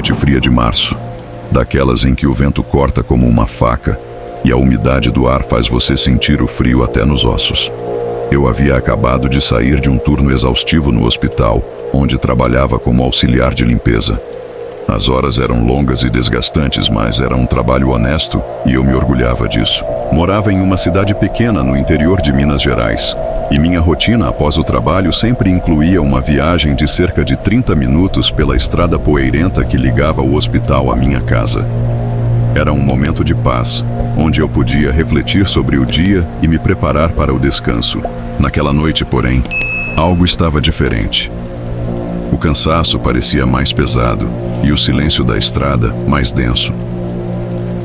noite fria de março, daquelas em que o vento corta como uma faca e a umidade do ar faz você sentir o frio até nos ossos. Eu havia acabado de sair de um turno exaustivo no hospital, onde trabalhava como auxiliar de limpeza. As horas eram longas e desgastantes, mas era um trabalho honesto e eu me orgulhava disso. Morava em uma cidade pequena no interior de Minas Gerais, e minha rotina após o trabalho sempre incluía uma viagem de cerca de 30 minutos pela estrada poeirenta que ligava o hospital à minha casa. Era um momento de paz, onde eu podia refletir sobre o dia e me preparar para o descanso. Naquela noite, porém, algo estava diferente. O cansaço parecia mais pesado e o silêncio da estrada mais denso.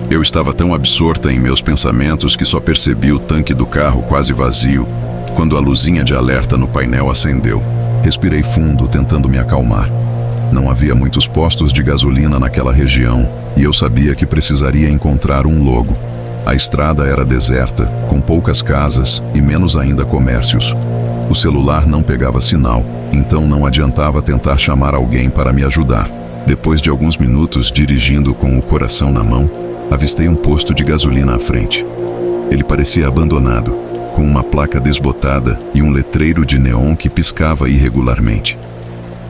Eu estava tão absorta em meus pensamentos que só percebi o tanque do carro quase vazio quando a luzinha de alerta no painel acendeu. Respirei fundo, tentando me acalmar. Não havia muitos postos de gasolina naquela região e eu sabia que precisaria encontrar um logo. A estrada era deserta, com poucas casas e menos ainda comércios. O celular não pegava sinal, então não adiantava tentar chamar alguém para me ajudar. Depois de alguns minutos dirigindo com o coração na mão, avistei um posto de gasolina à frente. Ele parecia abandonado, com uma placa desbotada e um letreiro de neon que piscava irregularmente.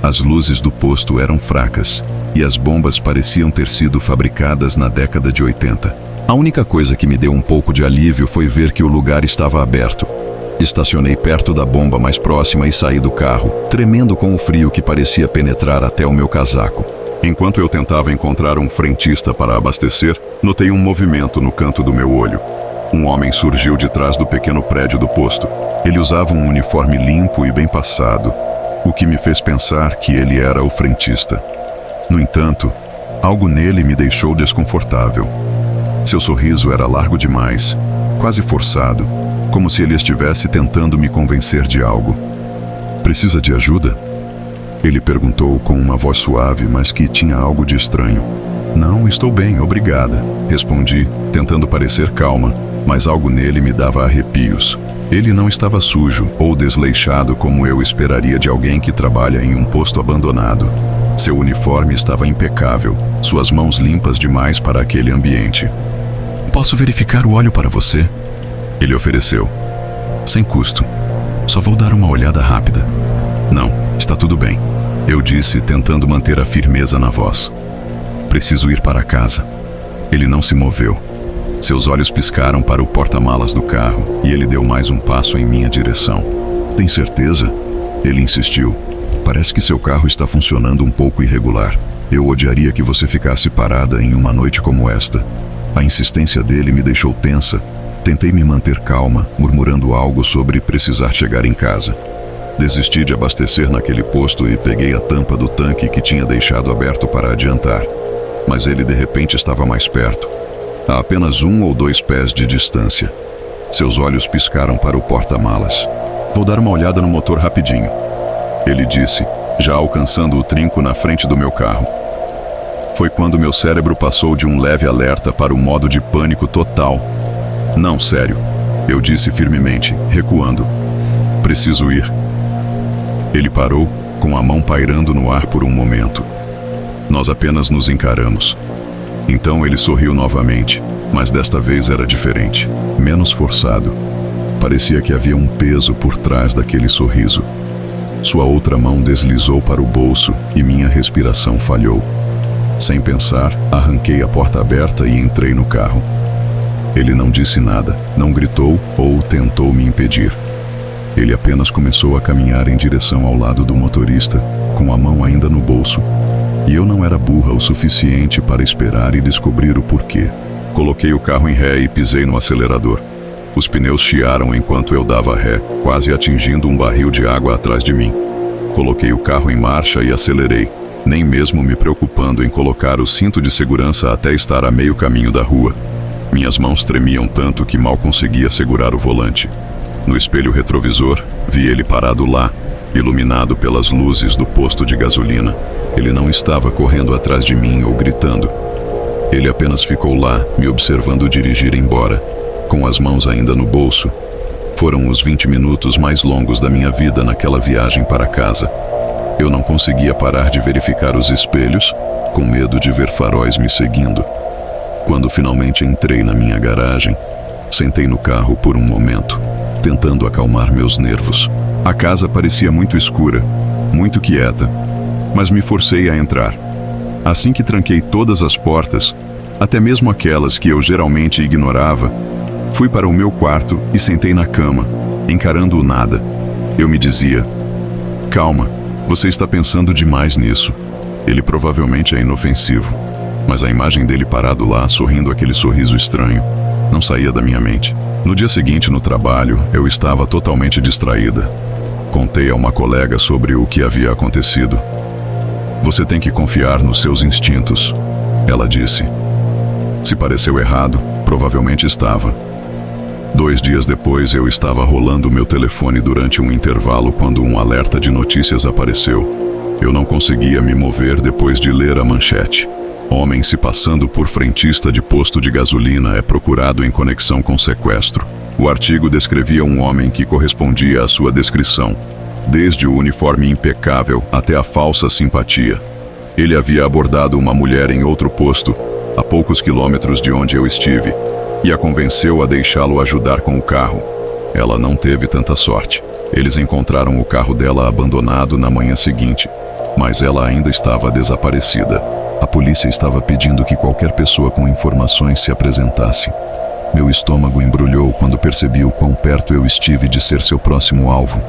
As luzes do posto eram fracas e as bombas pareciam ter sido fabricadas na década de 80. A única coisa que me deu um pouco de alívio foi ver que o lugar estava aberto. Estacionei perto da bomba mais próxima e saí do carro, tremendo com o frio que parecia penetrar até o meu casaco. Enquanto eu tentava encontrar um frentista para abastecer, notei um movimento no canto do meu olho. Um homem surgiu de trás do pequeno prédio do posto. Ele usava um uniforme limpo e bem passado, o que me fez pensar que ele era o frentista. No entanto, algo nele me deixou desconfortável. Seu sorriso era largo demais, quase forçado, como se ele estivesse tentando me convencer de algo. "Precisa de ajuda?" Ele perguntou com uma voz suave, mas que tinha algo de estranho. "Não, estou bem, obrigada", respondi, tentando parecer calma, mas algo nele me dava arrepios. Ele não estava sujo ou desleixado como eu esperaria de alguém que trabalha em um posto abandonado. Seu uniforme estava impecável, suas mãos limpas demais para aquele ambiente. "Posso verificar o óleo para você?" Ele ofereceu. "Sem custo. Só vou dar uma olhada rápida." "Não, está tudo bem", eu disse, tentando manter a firmeza na voz. "Preciso ir para casa." Ele não se moveu. Seus olhos piscaram para o porta-malas do carro e ele deu mais um passo em minha direção. "Tem certeza?" Ele insistiu. "Parece que seu carro está funcionando um pouco irregular. Eu odiaria que você ficasse parada em uma noite como esta." A insistência dele me deixou tensa. Tentei me manter calma, murmurando algo sobre precisar chegar em casa. Desisti de abastecer naquele posto e peguei a tampa do tanque que tinha deixado aberto para adiantar. Mas ele de repente estava mais perto, a apenas 1 ou 2 pés de distância. Seus olhos piscaram para o porta-malas. "Vou dar uma olhada no motor rapidinho", ele disse, já alcançando o trinco na frente do meu carro. Foi quando meu cérebro passou de um leve alerta para o modo de pânico total. "Não, sério", eu disse firmemente, recuando. "Preciso ir." Ele parou, com a mão pairando no ar por um momento. Nós apenas nos encaramos. Então ele sorriu novamente, mas desta vez era diferente, menos forçado. Parecia que havia um peso por trás daquele sorriso. Sua outra mão deslizou para o bolso e minha respiração falhou. Sem pensar, arranquei a porta aberta e entrei no carro. Ele não disse nada, não gritou ou tentou me impedir. Ele apenas começou a caminhar em direção ao lado do motorista, com a mão ainda no bolso. E eu não era burra o suficiente para esperar e descobrir o porquê. Coloquei o carro em ré e pisei no acelerador. Os pneus chiaram enquanto eu dava ré, quase atingindo um barril de água atrás de mim. Coloquei o carro em marcha e acelerei, nem mesmo me preocupando em colocar o cinto de segurança até estar a meio caminho da rua. Minhas mãos tremiam tanto que mal conseguia segurar o volante. No espelho retrovisor, vi ele parado lá, iluminado pelas luzes do posto de gasolina. Ele não estava correndo atrás de mim ou gritando. Ele apenas ficou lá, me observando dirigir embora, com as mãos ainda no bolso. Foram os 20 minutos mais longos da minha vida naquela viagem para casa. Eu não conseguia parar de verificar os espelhos, com medo de ver faróis me seguindo. Quando finalmente entrei na minha garagem, sentei no carro por um momento, tentando acalmar meus nervos. A casa parecia muito escura, muito quieta, mas me forcei a entrar. Assim que tranquei todas as portas, até mesmo aquelas que eu geralmente ignorava, fui para o meu quarto e sentei na cama, encarando o nada. Eu me dizia: calma, você está pensando demais nisso. Ele provavelmente é inofensivo. Mas a imagem dele parado lá, sorrindo aquele sorriso estranho, não saía da minha mente. No dia seguinte, no trabalho, eu estava totalmente distraída. Contei a uma colega sobre o que havia acontecido. Você tem que confiar nos seus instintos, ela disse. Se pareceu errado, provavelmente estava. 2 dias depois, eu estava rolando meu telefone durante um intervalo quando um alerta de notícias apareceu. Eu não conseguia me mover depois de ler a manchete. Homem se passando por frentista de posto de gasolina é procurado em conexão com sequestro. O artigo descrevia um homem que correspondia à sua descrição, desde o uniforme impecável até a falsa simpatia. Ele havia abordado uma mulher em outro posto, a poucos quilômetros de onde eu estive, e a convenceu a deixá-lo ajudar com o carro. Ela não teve tanta sorte. Eles encontraram o carro dela abandonado na manhã seguinte, mas ela ainda estava desaparecida. A polícia estava pedindo que qualquer pessoa com informações se apresentasse. Meu estômago embrulhou quando percebi o quão perto eu estive de ser seu próximo alvo.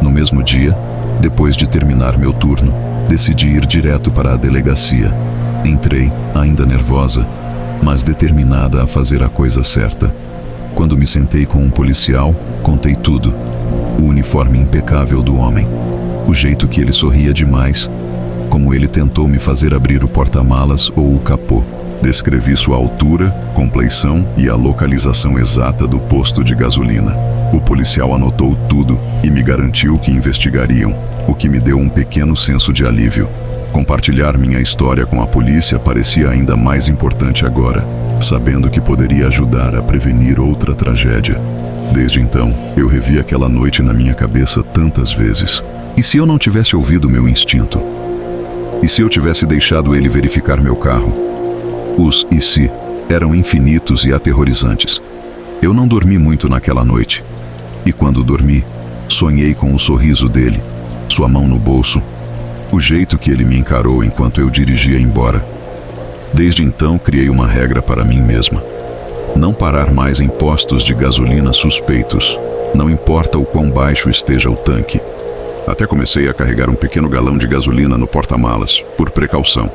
No mesmo dia, depois de terminar meu turno, decidi ir direto para a delegacia. Entrei, ainda nervosa, mas determinada a fazer a coisa certa. Quando me sentei com um policial, contei tudo. O uniforme impecável do homem, o jeito que ele sorria demais, como ele tentou me fazer abrir o porta-malas ou o capô. Descrevi sua altura, compleição e a localização exata do posto de gasolina. O policial anotou tudo e me garantiu que investigariam, o que me deu um pequeno senso de alívio. Compartilhar minha história com a polícia parecia ainda mais importante agora, sabendo que poderia ajudar a prevenir outra tragédia. Desde então, eu revi aquela noite na minha cabeça tantas vezes. E se eu não tivesse ouvido meu instinto? E se eu tivesse deixado ele verificar meu carro? Os "e se" eram infinitos e aterrorizantes. Eu não dormi muito naquela noite. E quando dormi, sonhei com o sorriso dele, sua mão no bolso, o jeito que ele me encarou enquanto eu dirigia embora. Desde então, criei uma regra para mim mesma: não parar mais em postos de gasolina suspeitos, não importa o quão baixo esteja o tanque. Até comecei a carregar um pequeno galão de gasolina no porta-malas, por precaução.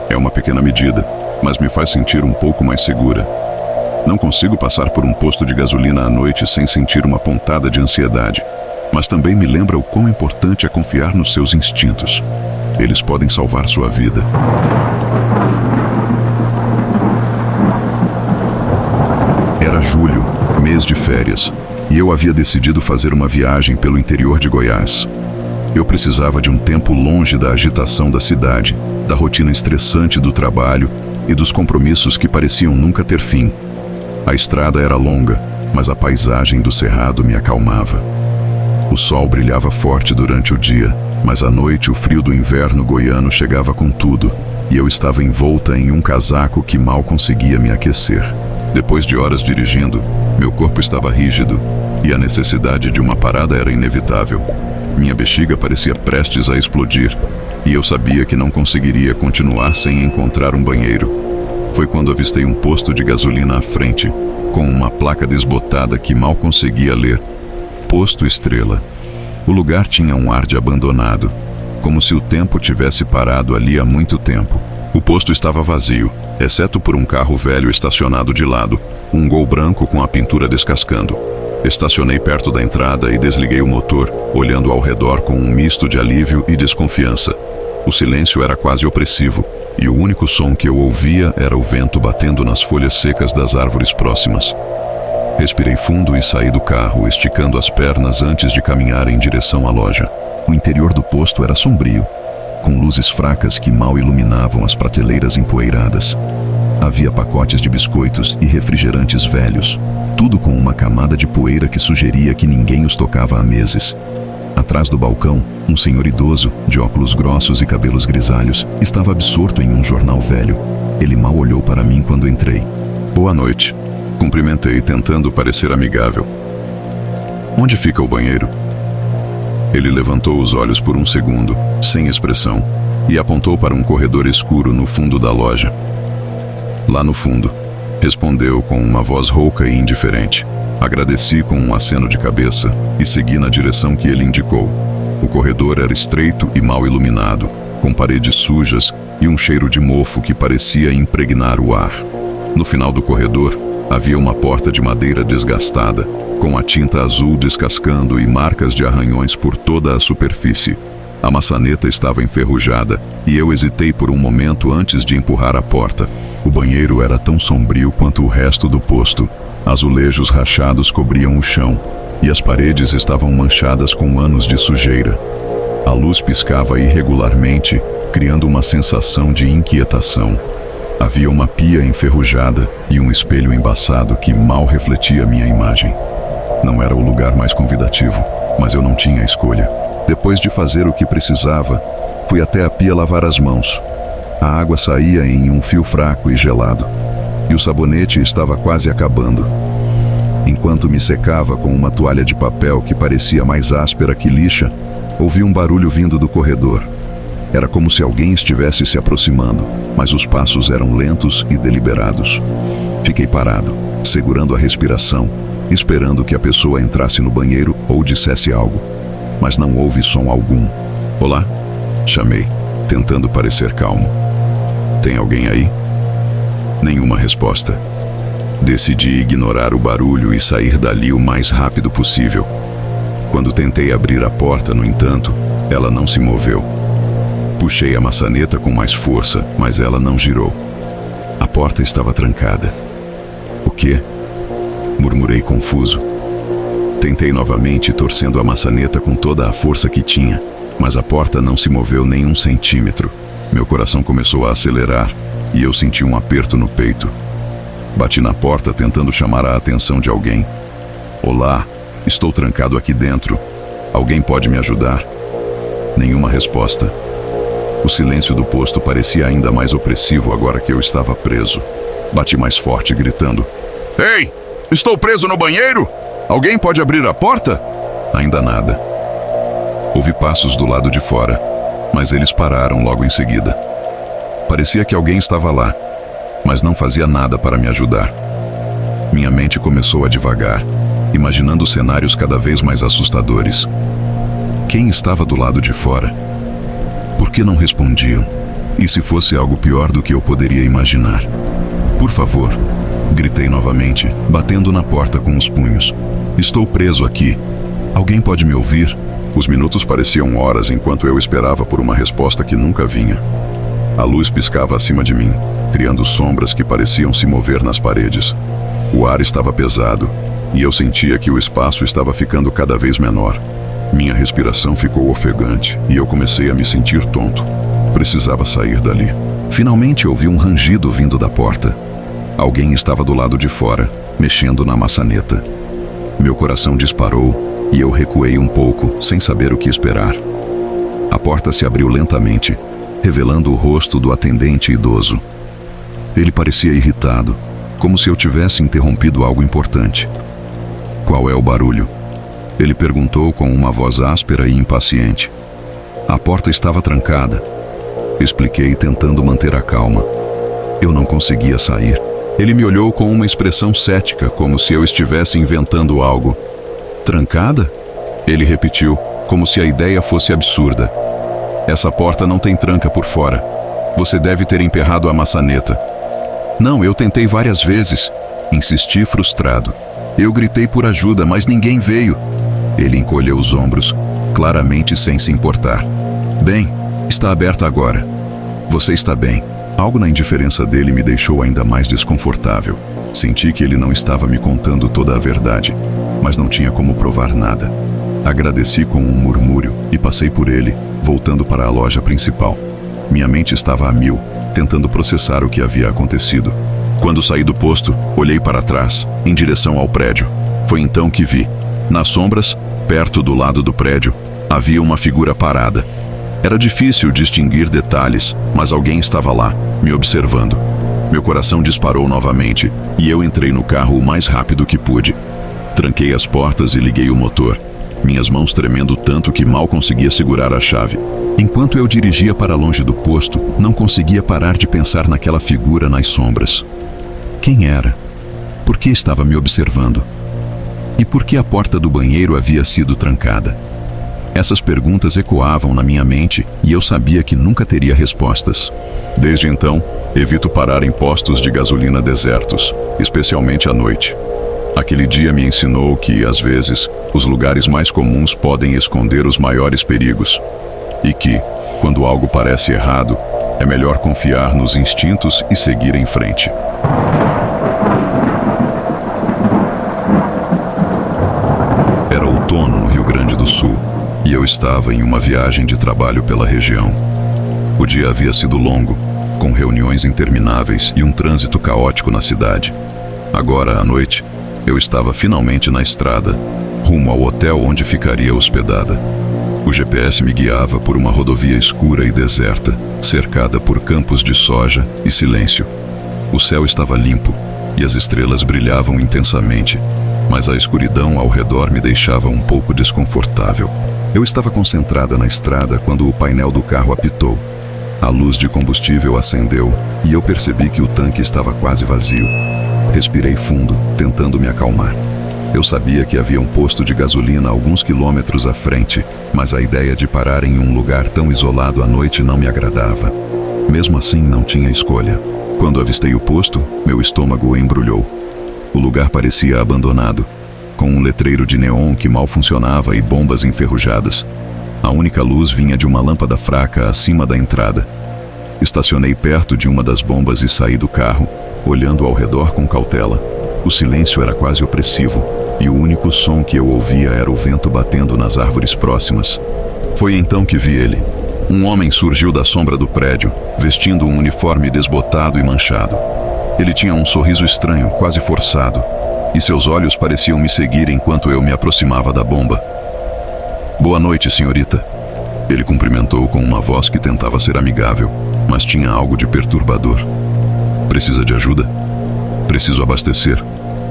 É uma pequena medida, mas me faz sentir um pouco mais segura. Não consigo passar por um posto de gasolina à noite sem sentir uma pontada de ansiedade, mas também me lembra o quão importante é confiar nos seus instintos. Eles podem salvar sua vida. Era julho, mês de férias, e eu havia decidido fazer uma viagem pelo interior de Goiás. Eu precisava de um tempo longe da agitação da cidade, da rotina estressante do trabalho e dos compromissos que pareciam nunca ter fim. A estrada era longa, mas a paisagem do cerrado me acalmava. O sol brilhava forte durante o dia, mas à noite o frio do inverno goiano chegava com tudo, e eu estava envolta em um casaco que mal conseguia me aquecer. Depois de horas dirigindo, meu corpo estava rígido, e a necessidade de uma parada era inevitável. Minha bexiga parecia prestes a explodir, e eu sabia que não conseguiria continuar sem encontrar um banheiro. Foi quando avistei um posto de gasolina à frente, com uma placa desbotada que mal conseguia ler: Posto Estrela. O lugar tinha um ar de abandonado, como se o tempo tivesse parado ali há muito tempo. O posto estava vazio, exceto por um carro velho estacionado de lado, um Gol branco com a pintura descascando. Estacionei perto da entrada e desliguei o motor, olhando ao redor com um misto de alívio e desconfiança. O silêncio era quase opressivo, e o único som que eu ouvia era o vento batendo nas folhas secas das árvores próximas. Respirei fundo e saí do carro, esticando as pernas antes de caminhar em direção à loja. O interior do posto era sombrio, com luzes fracas que mal iluminavam as prateleiras empoeiradas. Havia pacotes de biscoitos e refrigerantes velhos, tudo com uma camada de poeira que sugeria que ninguém os tocava há meses. Atrás do balcão, um senhor idoso, de óculos grossos e cabelos grisalhos, estava absorto em um jornal velho. Ele mal olhou para mim quando entrei. Boa noite. Cumprimentei, tentando parecer amigável. Onde fica o banheiro? Ele levantou os olhos por um segundo, sem expressão, e apontou para um corredor escuro no fundo da loja. Lá no fundo, respondeu com uma voz rouca e indiferente. Agradeci com um aceno de cabeça e segui na direção que ele indicou. O corredor era estreito e mal iluminado, com paredes sujas e um cheiro de mofo que parecia impregnar o ar. No final do corredor, havia uma porta de madeira desgastada, com a tinta azul descascando e marcas de arranhões por toda a superfície. A maçaneta estava enferrujada e eu hesitei por um momento antes de empurrar a porta. O banheiro era tão sombrio quanto o resto do posto. Azulejos rachados cobriam o chão e as paredes estavam manchadas com anos de sujeira. A luz piscava irregularmente, criando uma sensação de inquietação. Havia uma pia enferrujada e um espelho embaçado que mal refletia minha imagem. Não era o lugar mais convidativo, mas eu não tinha escolha. Depois de fazer o que precisava, fui até a pia lavar as mãos. A água saía em um fio fraco e gelado, e o sabonete estava quase acabando. Enquanto me secava com uma toalha de papel que parecia mais áspera que lixa, ouvi um barulho vindo do corredor. Era como se alguém estivesse se aproximando, mas os passos eram lentos e deliberados. Fiquei parado, segurando a respiração, esperando que a pessoa entrasse no banheiro ou dissesse algo. Mas não houve som algum. Olá? Chamei, tentando parecer calmo. Tem alguém aí? Nenhuma resposta. Decidi ignorar o barulho e sair dali o mais rápido possível. Quando tentei abrir a porta, no entanto, ela não se moveu. Puxei a maçaneta com mais força, mas ela não girou. A porta estava trancada. O quê? Murmurei confuso. Tentei novamente, torcendo a maçaneta com toda a força que tinha, mas a porta não se moveu nem um centímetro. Meu coração começou a acelerar e eu senti um aperto no peito. Bati na porta tentando chamar a atenção de alguém. Olá, estou trancado aqui dentro. Alguém pode me ajudar? Nenhuma resposta. O silêncio do posto parecia ainda mais opressivo agora que eu estava preso. Bati mais forte, gritando: Ei! Estou preso no banheiro! Alguém pode abrir a porta? Ainda nada. Ouvi passos do lado de fora, mas eles pararam logo em seguida. Parecia que alguém estava lá, mas não fazia nada para me ajudar. Minha mente começou a divagar, imaginando cenários cada vez mais assustadores. Quem estava do lado de fora? Por que não respondiam? E se fosse algo pior do que eu poderia imaginar? Por favor, gritei novamente, batendo na porta com os punhos. Estou preso aqui. Alguém pode me ouvir? Os minutos pareciam horas enquanto eu esperava por uma resposta que nunca vinha. A luz piscava acima de mim, criando sombras que pareciam se mover nas paredes. O ar estava pesado, e eu sentia que o espaço estava ficando cada vez menor. Minha respiração ficou ofegante, e eu comecei a me sentir tonto. Precisava sair dali. Finalmente ouvi um rangido vindo da porta. Alguém estava do lado de fora, mexendo na maçaneta. Meu coração disparou, e eu recuei um pouco, sem saber o que esperar. A porta se abriu lentamente, revelando o rosto do atendente idoso. Ele parecia irritado, como se eu tivesse interrompido algo importante. Qual é o barulho? Ele perguntou com uma voz áspera e impaciente. A porta estava trancada. Expliquei, tentando manter a calma. Eu não conseguia sair. Ele me olhou com uma expressão cética, como se eu estivesse inventando algo. Trancada? Ele repetiu, como se a ideia fosse absurda. Essa porta não tem tranca por fora. Você deve ter emperrado a maçaneta. Não, eu tentei várias vezes. Insisti, frustrado. Eu gritei por ajuda, mas ninguém veio. Ele encolheu os ombros, claramente sem se importar. Bem, está aberta agora. Você está bem. Algo na indiferença dele me deixou ainda mais desconfortável. Senti que ele não estava me contando toda a verdade, mas não tinha como provar nada. Agradeci com um murmúrio e passei por ele, voltando para a loja principal. Minha mente estava a mil, tentando processar o que havia acontecido. Quando saí do posto, olhei para trás, em direção ao prédio. Foi então que vi, nas sombras, perto do lado do prédio, Havia uma figura parada. Era difícil distinguir detalhes, mas alguém estava lá, me observando. Meu coração disparou novamente e eu entrei no carro o mais rápido que pude. Tranquei as portas e liguei o motor, minhas mãos tremendo tanto que mal conseguia segurar a chave. Enquanto eu dirigia para longe do posto, não conseguia parar de pensar naquela figura nas sombras. Quem era? Por que estava me observando? E por que a porta do banheiro havia sido trancada? Essas perguntas ecoavam na minha mente e eu sabia que nunca teria respostas. Desde então, evito parar em postos de gasolina desertos, especialmente à noite. Aquele dia me ensinou que, às vezes, os lugares mais comuns podem esconder os maiores perigos. E que, quando algo parece errado, é melhor confiar nos instintos e seguir em frente. Era outono no Rio Grande do Sul e eu estava em uma viagem de trabalho pela região. O dia havia sido longo, com reuniões intermináveis e um trânsito caótico na cidade. Agora, à noite, eu estava finalmente na estrada, rumo ao hotel onde ficaria hospedada. O GPS me guiava por uma rodovia escura e deserta, cercada por campos de soja e silêncio. O céu estava limpo e as estrelas brilhavam intensamente, mas a escuridão ao redor me deixava um pouco desconfortável. Eu estava concentrada na estrada quando o painel do carro apitou. A luz de combustível acendeu e eu percebi que o tanque estava quase vazio. Respirei fundo, tentando me acalmar. Eu sabia que havia um posto de gasolina alguns quilômetros à frente, mas a ideia de parar em um lugar tão isolado à noite não me agradava. Mesmo assim, não tinha escolha. Quando avistei o posto, meu estômago embrulhou. O lugar parecia abandonado, com um letreiro de neon que mal funcionava e bombas enferrujadas. A única luz vinha de uma lâmpada fraca acima da entrada. Estacionei perto de uma das bombas e saí do carro, olhando ao redor com cautela. O silêncio era quase opressivo, e o único som que eu ouvia era o vento batendo nas árvores próximas. Foi então que vi ele. Um homem surgiu da sombra do prédio, vestindo um uniforme desbotado e manchado. Ele tinha um sorriso estranho, quase forçado, e seus olhos pareciam me seguir enquanto eu me aproximava da bomba. "Boa noite, senhorita." Ele cumprimentou com uma voz que tentava ser amigável, mas tinha algo de perturbador. "Precisa de ajuda?" "Preciso abastecer",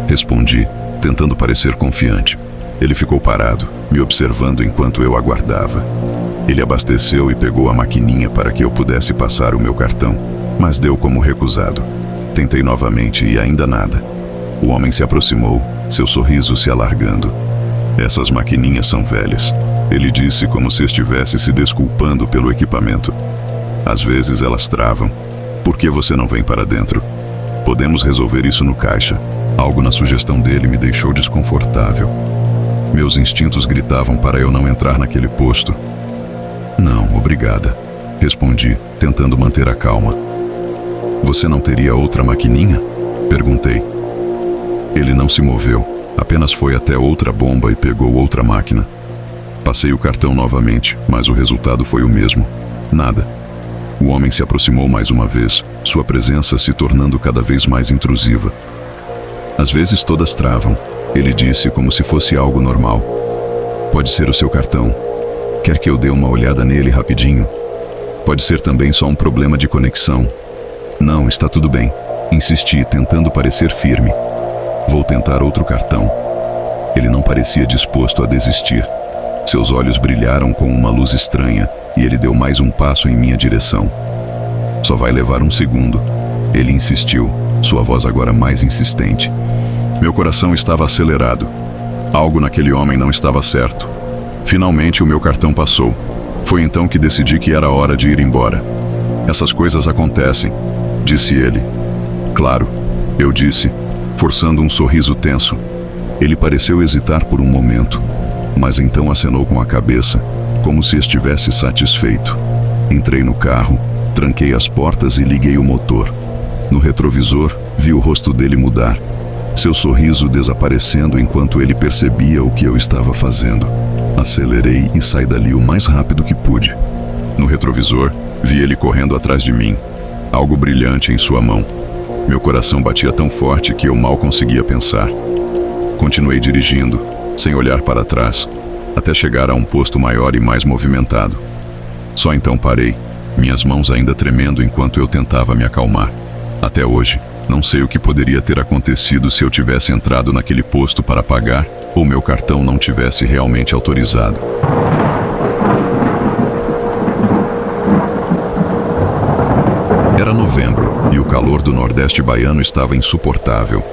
respondi, tentando parecer confiante. Ele ficou parado, me observando enquanto eu aguardava. Ele abasteceu e pegou a maquininha para que eu pudesse passar o meu cartão, mas deu como recusado. Tentei novamente e ainda nada. O homem se aproximou, seu sorriso se alargando. "Essas maquininhas são velhas", ele disse como se estivesse se desculpando pelo equipamento. "Às vezes elas travam. Por que você não vem para dentro? Podemos resolver isso no caixa." Algo na sugestão dele me deixou desconfortável. Meus instintos gritavam para eu não entrar naquele posto. "Não, obrigada", respondi, tentando manter a calma. "Você não teria outra maquininha?" perguntei. Ele não se moveu, apenas foi até outra bomba e pegou outra máquina. Passei o cartão novamente, mas o resultado foi o mesmo. Nada. O homem se aproximou mais uma vez, sua presença se tornando cada vez mais intrusiva. "Às vezes todas travam", ele disse como se fosse algo normal. "Pode ser o seu cartão. Quer que eu dê uma olhada nele rapidinho? Pode ser também só um problema de conexão." "Não, está tudo bem", insisti, tentando parecer firme. "Vou tentar outro cartão." Ele não parecia disposto a desistir. Seus olhos brilharam com uma luz estranha e ele deu mais um passo em minha direção. "Só vai levar um segundo", ele insistiu, sua voz agora mais insistente. Meu coração estava acelerado. Algo naquele homem não estava certo. Finalmente o meu cartão passou. Foi então que decidi que era hora de ir embora. "Essas coisas acontecem", disse ele. "Claro", eu disse, forçando um sorriso tenso. Ele pareceu hesitar por um momento, mas então acenou com a cabeça, como se estivesse satisfeito. Entrei no carro, tranquei as portas e liguei o motor. No retrovisor, vi o rosto dele mudar, seu sorriso desaparecendo enquanto ele percebia o que eu estava fazendo. Acelerei e saí dali o mais rápido que pude. No retrovisor, vi ele correndo atrás de mim, algo brilhante em sua mão. Meu coração batia tão forte que eu mal conseguia pensar. Continuei dirigindo, sem olhar para trás, até chegar a um posto maior e mais movimentado. Só então parei, minhas mãos ainda tremendo enquanto eu tentava me acalmar. Até hoje, não sei o que poderia ter acontecido se eu tivesse entrado naquele posto para pagar ou meu cartão não tivesse realmente autorizado. Era novembro e o calor do Nordeste baiano estava insuportável.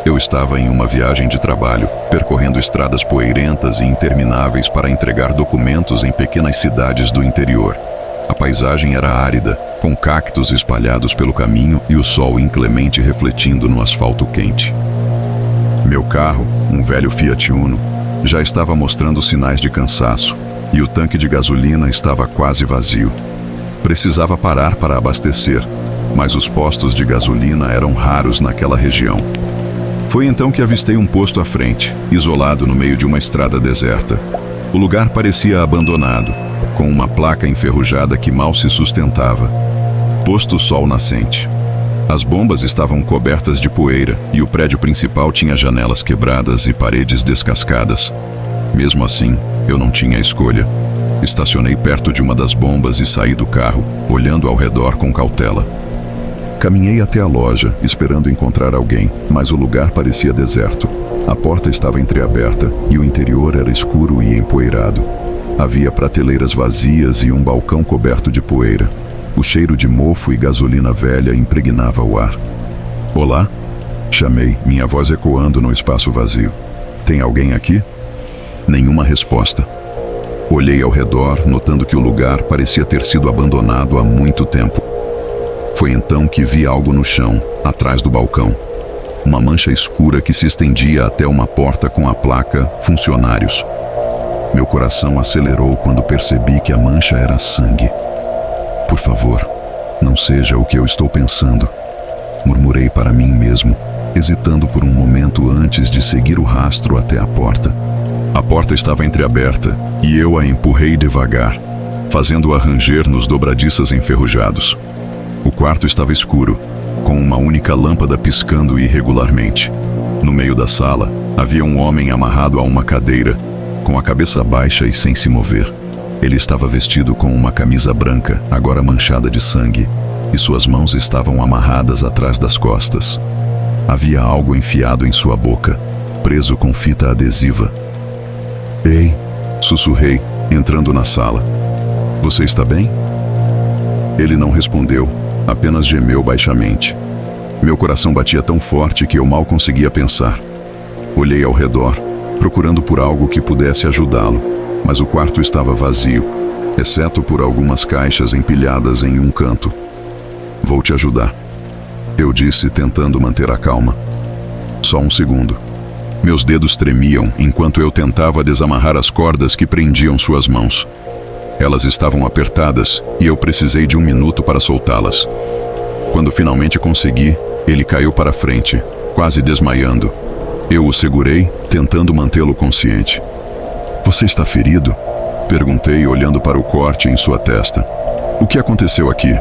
Eu estava em uma viagem de trabalho, percorrendo estradas poeirentas e intermináveis para entregar documentos em pequenas cidades do interior. A paisagem era árida, com cactos espalhados pelo caminho e o sol inclemente refletindo no asfalto quente. Meu carro, um velho Fiat Uno, já estava mostrando sinais de cansaço e o tanque de gasolina estava quase vazio. Precisava parar para abastecer, mas os postos de gasolina eram raros naquela região. Foi então que avistei um posto à frente, isolado no meio de uma estrada deserta. O lugar parecia abandonado, com uma placa enferrujada que mal se sustentava. Posto Sol Nascente. As bombas estavam cobertas de poeira e o prédio principal tinha janelas quebradas e paredes descascadas. Mesmo assim, eu não tinha escolha. Estacionei perto de uma das bombas e saí do carro, olhando ao redor com cautela. Caminhei até a loja, esperando encontrar alguém, mas o lugar parecia deserto. A porta estava entreaberta e o interior era escuro e empoeirado. Havia prateleiras vazias e um balcão coberto de poeira. O cheiro de mofo e gasolina velha impregnava o ar. "Olá?" chamei, minha voz ecoando no espaço vazio. "Tem alguém aqui?" Nenhuma resposta. Olhei ao redor, notando que o lugar parecia ter sido abandonado há muito tempo. Foi então que vi algo no chão, atrás do balcão. Uma mancha escura que se estendia até uma porta com a placa "Funcionários". Meu coração acelerou quando percebi que a mancha era sangue. "Por favor, não seja o que eu estou pensando", murmurei para mim mesmo, hesitando por um momento antes de seguir o rastro até a porta. A porta estava entreaberta e eu a empurrei devagar, fazendo-a ranger nos dobradiças enferrujados. O quarto estava escuro, com uma única lâmpada piscando irregularmente. No meio da sala, havia um homem amarrado a uma cadeira, com a cabeça baixa e sem se mover. Ele estava vestido com uma camisa branca, agora manchada de sangue, e suas mãos estavam amarradas atrás das costas. Havia algo enfiado em sua boca, preso com fita adesiva. "Ei", sussurrei, entrando na sala. "Você está bem?" Ele não respondeu, apenas gemeu baixamente. Meu coração batia tão forte que eu mal conseguia pensar. Olhei ao redor, procurando por algo que pudesse ajudá-lo, mas o quarto estava vazio, exceto por algumas caixas empilhadas em um canto. "Vou te ajudar", eu disse, tentando manter a calma. Só um segundo. Meus dedos tremiam enquanto eu tentava desamarrar as cordas que prendiam suas mãos. Elas estavam apertadas e eu precisei de 1 minuto para soltá-las. Quando finalmente consegui, ele caiu para frente, quase desmaiando. Eu o segurei, tentando mantê-lo consciente. "Você está ferido?" perguntei, olhando para o corte em sua testa. "O que aconteceu aqui?"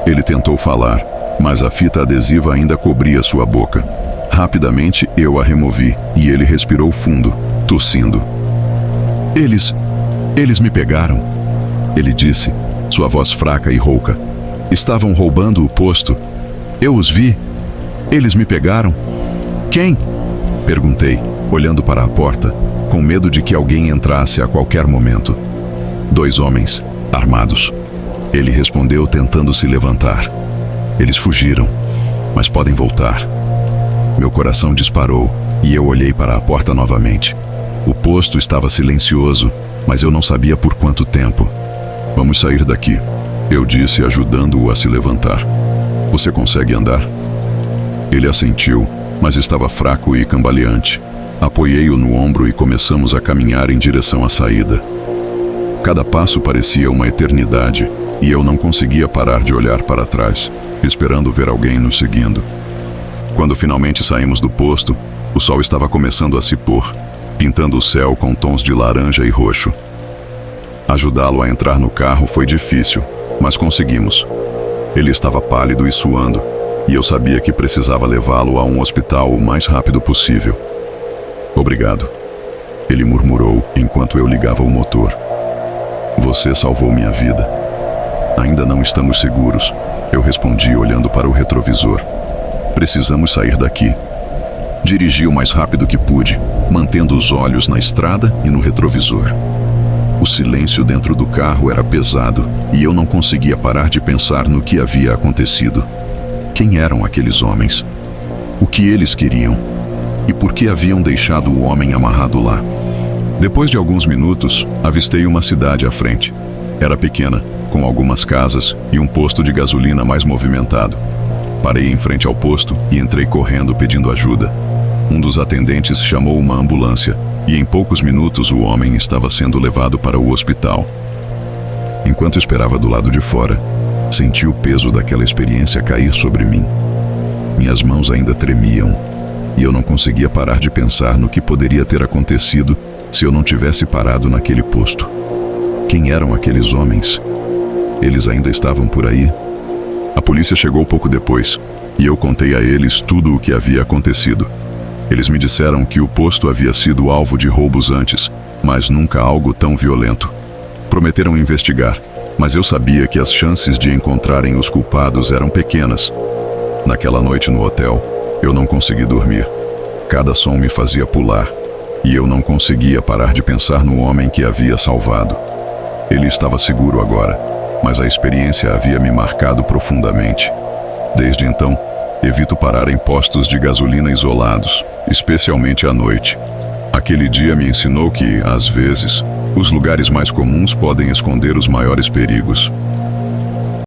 Ele tentou falar, mas a fita adesiva ainda cobria sua boca. Rapidamente eu a removi e ele respirou fundo, tossindo. Eles me pegaram", ele disse, sua voz fraca e rouca. "Estavam roubando o posto. Eu os vi. Eles me pegaram." "Quem?" perguntei, olhando para a porta, com medo de que alguém entrasse a qualquer momento. "2 homens, armados", ele respondeu, tentando se levantar. "Eles fugiram, mas podem voltar." Meu coração disparou e eu olhei para a porta novamente. O posto estava silencioso, mas eu não sabia por quanto tempo. "Vamos sair daqui", eu disse, ajudando-o a se levantar. "Você consegue andar?" Ele assentiu, mas estava fraco e cambaleante. Apoiei-o no ombro e começamos a caminhar em direção à saída. Cada passo parecia uma eternidade e eu não conseguia parar de olhar para trás, esperando ver alguém nos seguindo. Quando finalmente saímos do posto, o sol estava começando a se pôr, pintando o céu com tons de laranja e roxo. Ajudá-lo a entrar no carro foi difícil, mas conseguimos. Ele estava pálido e suando, e eu sabia que precisava levá-lo a um hospital o mais rápido possível. "Obrigado", Ele murmurou enquanto eu ligava o motor. Você salvou minha vida. Ainda não estamos seguros, eu respondi olhando para o retrovisor. Precisamos sair daqui. Dirigi o mais rápido que pude, mantendo os olhos na estrada e no retrovisor. O silêncio dentro do carro era pesado e eu não conseguia parar de pensar no que havia acontecido. Quem eram aqueles homens? O que eles queriam? E por que haviam deixado o homem amarrado lá? Depois de alguns minutos, avistei uma cidade à frente. Era pequena, com algumas casas e um posto de gasolina mais movimentado. Parei em frente ao posto e entrei correndo pedindo ajuda. Um dos atendentes chamou uma ambulância e em poucos minutos o homem estava sendo levado para o hospital. Enquanto esperava do lado de fora, senti o peso daquela experiência cair sobre mim. Minhas mãos ainda tremiam e eu não conseguia parar de pensar no que poderia ter acontecido se eu não tivesse parado naquele posto. Quem eram aqueles homens? Eles ainda estavam por aí? A polícia chegou pouco depois e eu contei a eles tudo o que havia acontecido. Eles me disseram que o posto havia sido alvo de roubos antes, mas nunca algo tão violento. Prometeram investigar, mas eu sabia que as chances de encontrarem os culpados eram pequenas. Naquela noite no hotel, eu não consegui dormir. Cada som me fazia pular, e eu não conseguia parar de pensar no homem que havia salvado. Ele estava seguro agora, mas a experiência havia me marcado profundamente. Desde então, evito parar em postos de gasolina isolados, especialmente à noite. Aquele dia me ensinou que, às vezes, os lugares mais comuns podem esconder os maiores perigos.